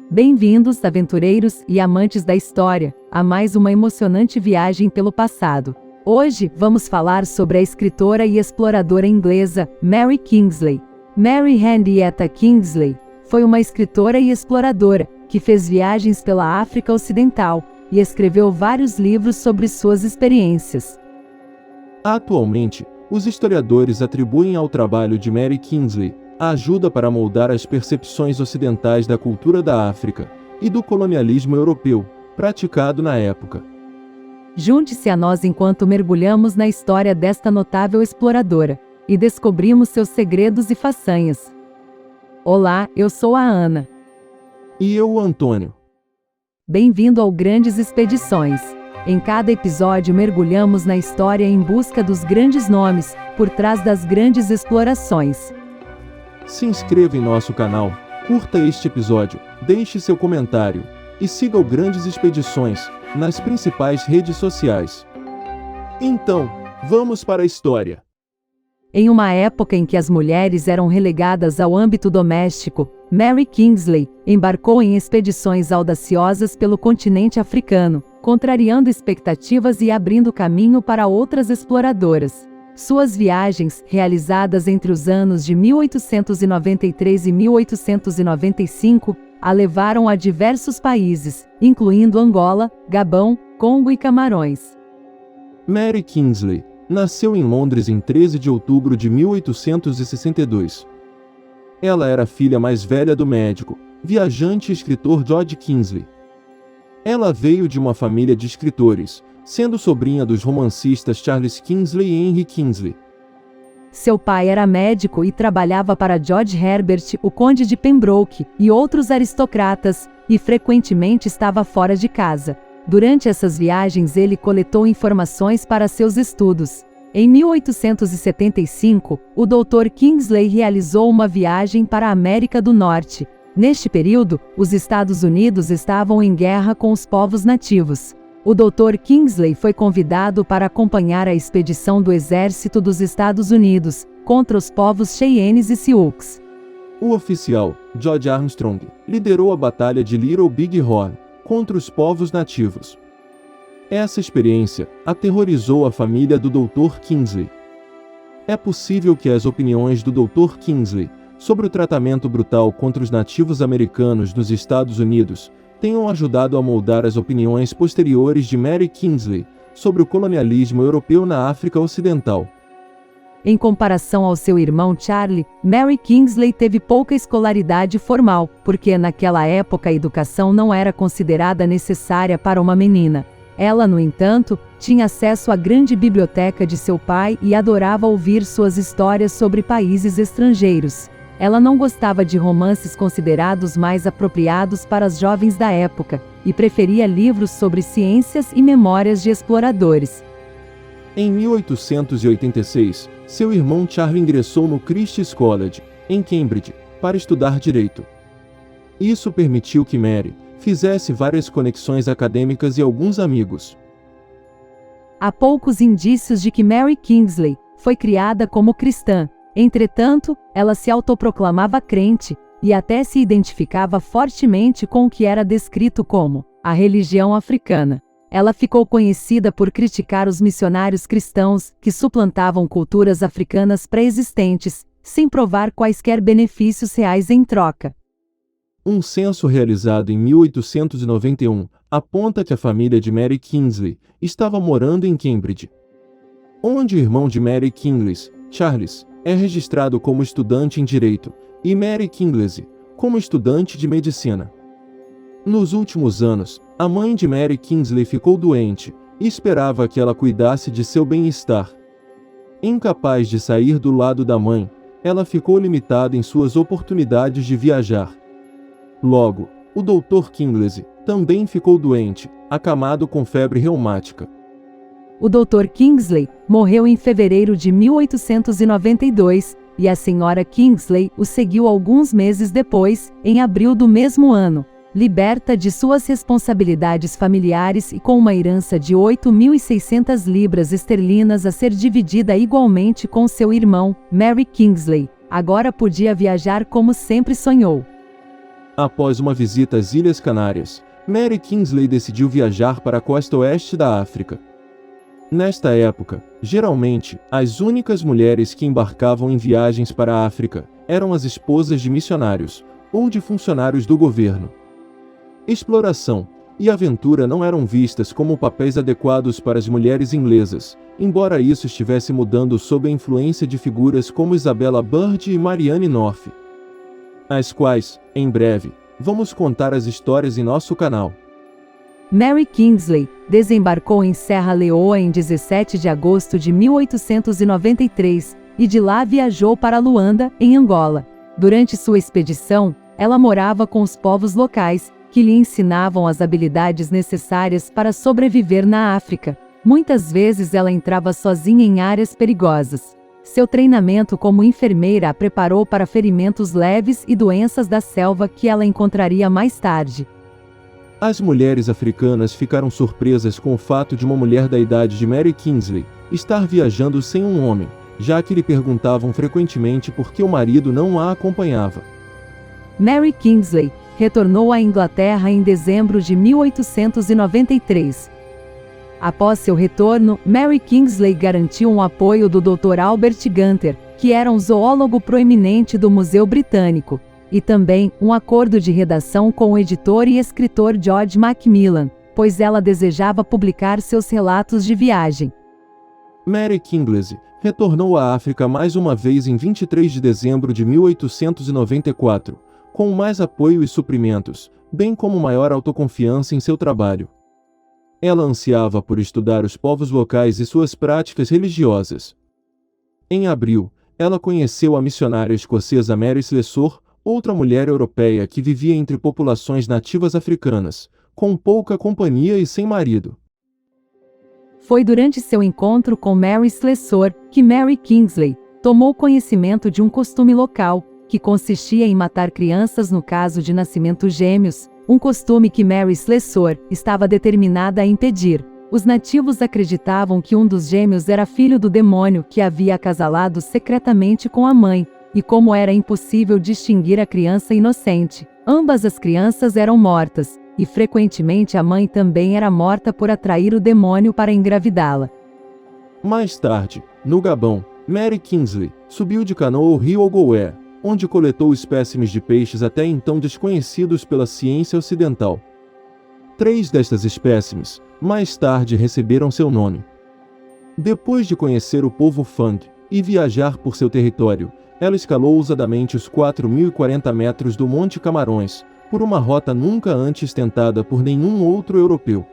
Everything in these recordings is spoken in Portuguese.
Bem-vindos, aventureiros e amantes da história, a mais uma emocionante viagem pelo passado. Hoje, vamos falar sobre a escritora e exploradora inglesa Mary Kingsley. Mary Henrietta Kingsley foi uma escritora e exploradora que fez viagens pela África Ocidental e escreveu vários livros sobre suas experiências. Atualmente, os historiadores atribuem ao trabalho de Mary Kingsley a ajuda para moldar as percepções ocidentais da cultura da África e do colonialismo europeu, praticado na época. Junte-se a nós enquanto mergulhamos na história desta notável exploradora e descobrimos seus segredos e façanhas. Olá, eu sou a Ana. E eu, o Antônio. Bem-vindo ao Grandes Expedições. Em cada episódio mergulhamos na história em busca dos grandes nomes por trás das grandes explorações. Se inscreva em nosso canal, curta este episódio, deixe seu comentário e siga o Grandes Expedições nas principais redes sociais. Então, vamos para a história. Em uma época em que as mulheres eram relegadas ao âmbito doméstico, Mary Kingsley embarcou em expedições audaciosas pelo continente africano, contrariando expectativas e abrindo caminho para outras exploradoras. Suas viagens, realizadas entre os anos de 1893 e 1895, a levaram a diversos países, incluindo Angola, Gabão, Congo e Camarões. Mary Kingsley nasceu em Londres em 13 de outubro de 1862. Ela era a filha mais velha do médico, viajante e escritor George Kingsley. Ela veio de uma família de escritores, sendo sobrinha dos romancistas Charles Kingsley e Henry Kingsley. Seu pai era médico e trabalhava para George Herbert, o conde de Pembroke, e outros aristocratas, e frequentemente estava fora de casa. Durante essas viagens ele coletou informações para seus estudos. Em 1875, o Dr. Kingsley realizou uma viagem para a América do Norte. Neste período, os Estados Unidos estavam em guerra com os povos nativos. O Dr. Kingsley foi convidado para acompanhar a expedição do Exército dos Estados Unidos contra os povos Cheyennes e Sioux. O oficial, George Armstrong, liderou a Batalha de Little Big Horn contra os povos nativos. Essa experiência aterrorizou a família do Dr. Kingsley. É possível que as opiniões do Dr. Kingsley sobre o tratamento brutal contra os nativos americanos nos Estados Unidos tenham ajudado a moldar as opiniões posteriores de Mary Kingsley sobre o colonialismo europeu na África Ocidental. Em comparação ao seu irmão Charlie, Mary Kingsley teve pouca escolaridade formal, porque naquela época a educação não era considerada necessária para uma menina. Ela, no entanto, tinha acesso à grande biblioteca de seu pai e adorava ouvir suas histórias sobre países estrangeiros. Ela não gostava de romances considerados mais apropriados para as jovens da época, e preferia livros sobre ciências e memórias de exploradores. Em 1886, seu irmão Charlie ingressou no Christ's College, em Cambridge, para estudar direito. Isso permitiu que Mary fizesse várias conexões acadêmicas e alguns amigos. Há poucos indícios de que Mary Kingsley foi criada como cristã. Entretanto, ela se autoproclamava crente, e até se identificava fortemente com o que era descrito como a religião africana. Ela ficou conhecida por criticar os missionários cristãos que suplantavam culturas africanas pré-existentes, sem provar quaisquer benefícios reais em troca. Um censo realizado em 1891 aponta que a família de Mary Kingsley estava morando em Cambridge, onde o irmão de Mary Kingsley, Charles, é registrado como estudante em Direito, e Mary Kingsley como estudante de Medicina. Nos últimos anos, a mãe de Mary Kingsley ficou doente, e esperava que ela cuidasse de seu bem-estar. Incapaz de sair do lado da mãe, ela ficou limitada em suas oportunidades de viajar. Logo, o Dr. Kingsley também ficou doente, acamado com febre reumática. O Dr. Kingsley morreu em fevereiro de 1892, e a Sra. Kingsley o seguiu alguns meses depois, em abril do mesmo ano, liberta de suas responsabilidades familiares e com uma herança de 8.600 libras esterlinas a ser dividida igualmente com seu irmão, Mary Kingsley. Agora podia viajar como sempre sonhou. Após uma visita às Ilhas Canárias, Mary Kingsley decidiu viajar para a costa oeste da África. Nesta época, geralmente, as únicas mulheres que embarcavam em viagens para a África eram as esposas de missionários ou de funcionários do governo. Exploração e aventura não eram vistas como papéis adequados para as mulheres inglesas, embora isso estivesse mudando sob a influência de figuras como Isabella Bird e Marianne North, as quais, em breve, vamos contar as histórias em nosso canal. Mary Kingsley desembarcou em Serra Leoa em 17 de agosto de 1893 e de lá viajou para Luanda, em Angola. Durante sua expedição, ela morava com os povos locais, que lhe ensinavam as habilidades necessárias para sobreviver na África. Muitas vezes ela entrava sozinha em áreas perigosas. Seu treinamento como enfermeira a preparou para ferimentos leves e doenças da selva que ela encontraria mais tarde. As mulheres africanas ficaram surpresas com o fato de uma mulher da idade de Mary Kingsley estar viajando sem um homem, já que lhe perguntavam frequentemente por que o marido não a acompanhava. Mary Kingsley retornou à Inglaterra em dezembro de 1893. Após seu retorno, Mary Kingsley garantiu um apoio do Dr. Albert Gunter, que era um zoólogo proeminente do Museu Britânico, e também um acordo de redação com o editor e escritor George Macmillan, pois ela desejava publicar seus relatos de viagem. Mary Kingsley retornou à África mais uma vez em 23 de dezembro de 1894, com mais apoio e suprimentos, bem como maior autoconfiança em seu trabalho. Ela ansiava por estudar os povos locais e suas práticas religiosas. Em abril, ela conheceu a missionária escocesa Mary Slessor, outra mulher europeia que vivia entre populações nativas africanas, com pouca companhia e sem marido. Foi durante seu encontro com Mary Slessor que Mary Kingsley tomou conhecimento de um costume local, que consistia em matar crianças no caso de nascimento gêmeos, um costume que Mary Slessor estava determinada a impedir. Os nativos acreditavam que um dos gêmeos era filho do demônio que havia acasalado secretamente com a mãe, e como era impossível distinguir a criança inocente, ambas as crianças eram mortas, e frequentemente a mãe também era morta por atrair o demônio para engravidá-la. Mais tarde, no Gabão, Mary Kingsley subiu de canoa ao rio Ogooué, onde coletou espécimes de peixes até então desconhecidos pela ciência ocidental. 3 destas espécimes, mais tarde receberam seu nome. Depois de conhecer o povo Fang e viajar por seu território, ela escalou ousadamente os 4.040 metros do Monte Camarões, por uma rota nunca antes tentada por nenhum outro europeu.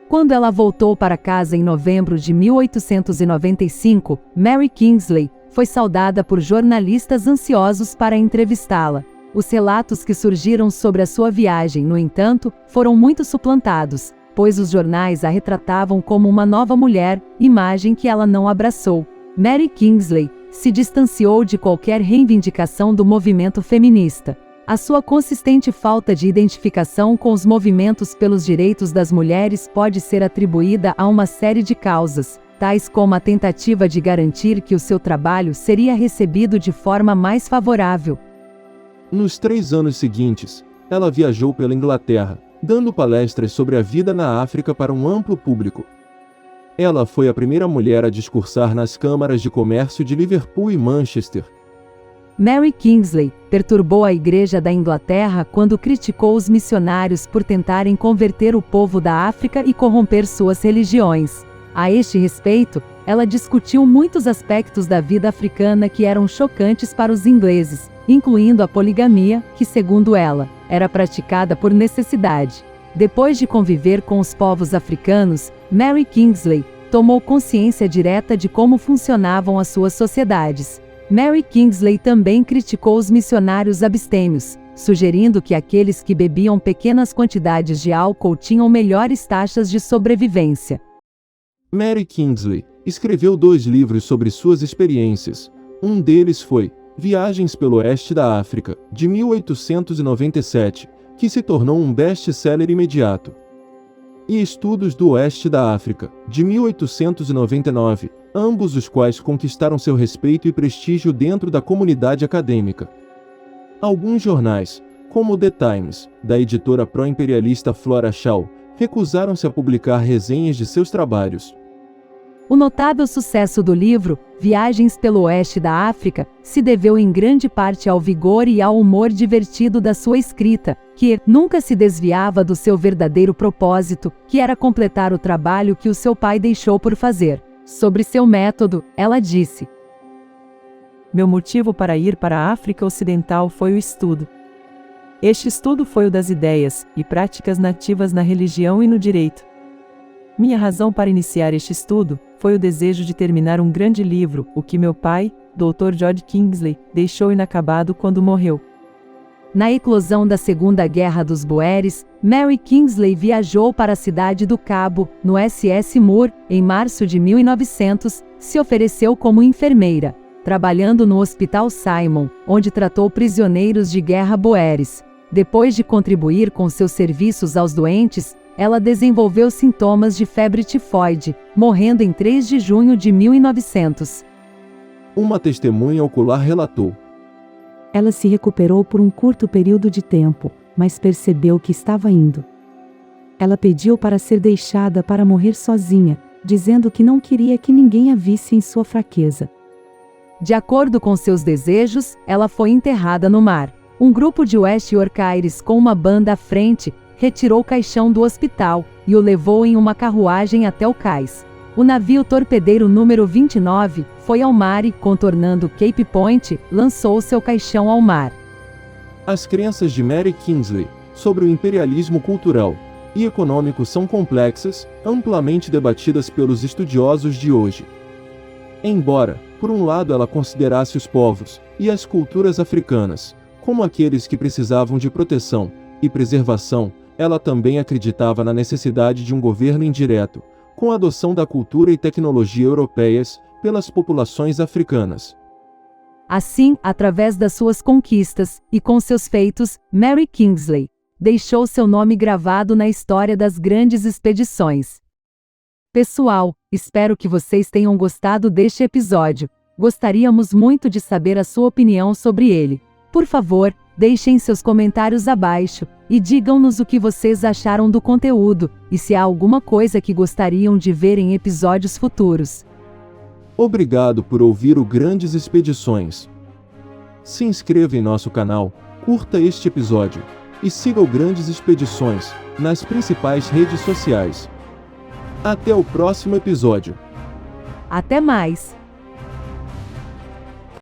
Quando ela voltou para casa em novembro de 1895, Mary Kingsley foi saudada por jornalistas ansiosos para entrevistá-la. Os relatos que surgiram sobre a sua viagem, no entanto, foram muito suplantados, pois os jornais a retratavam como uma nova mulher, imagem que ela não abraçou. Mary Kingsley se distanciou de qualquer reivindicação do movimento feminista. A sua consistente falta de identificação com os movimentos pelos direitos das mulheres pode ser atribuída a uma série de causas, tais como a tentativa de garantir que o seu trabalho seria recebido de forma mais favorável. Nos 3 anos seguintes, ela viajou pela Inglaterra, dando palestras sobre a vida na África para um amplo público. Ela foi a primeira mulher a discursar nas câmaras de comércio de Liverpool e Manchester. Mary Kingsley perturbou a Igreja da Inglaterra quando criticou os missionários por tentarem converter o povo da África e corromper suas religiões. A este respeito, ela discutiu muitos aspectos da vida africana que eram chocantes para os ingleses, incluindo a poligamia, que, segundo ela, era praticada por necessidade. Depois de conviver com os povos africanos, Mary Kingsley tomou consciência direta de como funcionavam as suas sociedades. Mary Kingsley também criticou os missionários abstêmios, sugerindo que aqueles que bebiam pequenas quantidades de álcool tinham melhores taxas de sobrevivência. Mary Kingsley escreveu 2 livros sobre suas experiências. Um deles foi Viagens pelo Oeste da África, de 1897, que se tornou um best-seller imediato. E Estudos do Oeste da África, de 1899, ambos os quais conquistaram seu respeito e prestígio dentro da comunidade acadêmica. Alguns jornais, como The Times, da editora pró-imperialista Flora Shaw, recusaram-se a publicar resenhas de seus trabalhos. O notável sucesso do livro, Viagens pelo Oeste da África, se deveu em grande parte ao vigor e ao humor divertido da sua escrita, que nunca se desviava do seu verdadeiro propósito, que era completar o trabalho que o seu pai deixou por fazer. Sobre seu método, ela disse: Meu motivo para ir para a África Ocidental foi o estudo. Este estudo foi o das ideias e práticas nativas na religião e no direito. Minha razão para iniciar este estudo foi o desejo de terminar um grande livro, o que meu pai, Dr. George Kingsley, deixou inacabado quando morreu. Na eclosão da Segunda Guerra dos Boeres, Mary Kingsley viajou para a cidade do Cabo, no SS Moore, em março de 1900, se ofereceu como enfermeira, trabalhando no Hospital Simon, onde tratou prisioneiros de guerra boeres. Depois de contribuir com seus serviços aos doentes, ela desenvolveu sintomas de febre tifoide, morrendo em 3 de junho de 1900. Uma testemunha ocular relatou: Ela se recuperou por um curto período de tempo, mas percebeu que estava indo. Ela pediu para ser deixada para morrer sozinha, dizendo que não queria que ninguém a visse em sua fraqueza. De acordo com seus desejos, ela foi enterrada no mar. Um grupo de West Yorkshires com uma banda à frente retirou o caixão do hospital e o levou em uma carruagem até o cais. O navio torpedeiro número 29 foi ao mar e, contornando Cape Point, lançou seu caixão ao mar. As crenças de Mary Kingsley sobre o imperialismo cultural e econômico são complexas, amplamente debatidas pelos estudiosos de hoje. Embora, por um lado, ela considerasse os povos e as culturas africanas como aqueles que precisavam de proteção e preservação, ela também acreditava na necessidade de um governo indireto, com a adoção da cultura e tecnologia europeias pelas populações africanas. Assim, através das suas conquistas e com seus feitos, Mary Kingsley deixou seu nome gravado na história das grandes expedições. Pessoal, espero que vocês tenham gostado deste episódio. Gostaríamos muito de saber a sua opinião sobre ele. Por favor, deixem seus comentários abaixo e digam-nos o que vocês acharam do conteúdo e se há alguma coisa que gostariam de ver em episódios futuros. Obrigado por ouvir o Grandes Expedições. Se inscreva em nosso canal, curta este episódio e siga o Grandes Expedições nas principais redes sociais. Até o próximo episódio. Até mais!